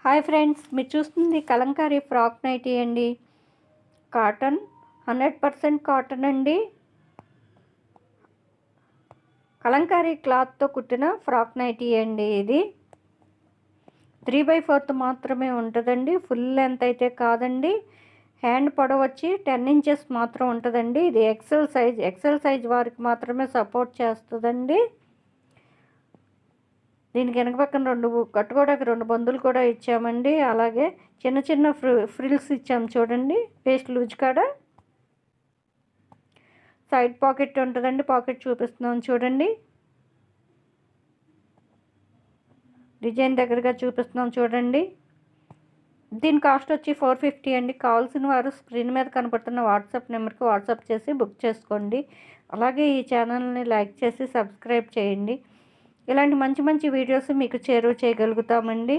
Hi friends, మీరు చూస్తుంది Kalamkari frock nighty అండి. కాటన్ 100% కాటన్ అండి. కలంకారీ క్లాత్తో కుట్టిన ఫ్రాక్ నైటీ అండి. ఇది 3/4 మాత్రమే ఉంటుందండి. ఫుల్ లెంత్ అయితే కాదండి. హ్యాండ్ పొడవు వచ్చి 10 ఇంచెస్ మాత్రం ఉంటుందండి. ఇది ఎక్సెల్ సైజ్ వారికి మాత్రమే సపోర్ట్ చేస్తుందండి. దీనికి వెనక పక్కన కట్టుకోవడానికి 2 బందులు కూడా ఇచ్చామండి. అలాగే చిన్న చిన్న ఫ్రిల్స్ ఇచ్చాము చూడండి, పేస్ట్ లూజ్ కాడ. సైడ్ పాకెట్ ఉంటుందండి. పాకెట్ చూపిస్తున్నాం చూడండి. డిజైన్ దగ్గరగా చూపిస్తున్నాం చూడండి. దీని కాస్ట్ వచ్చి 450 అండి. కావాల్సిన వారు స్క్రీన్ మీద కనపడుతున్న వాట్సాప్ నెంబర్కి వాట్సాప్ చేసి బుక్ చేసుకోండి. అలాగే ఈ ఛానల్ని లైక్ చేసి సబ్స్క్రైబ్ చేయండి. ఇలాంటి మంచి మంచి వీడియోస్ మీకు చేరువ చేయగలుగుతామండి.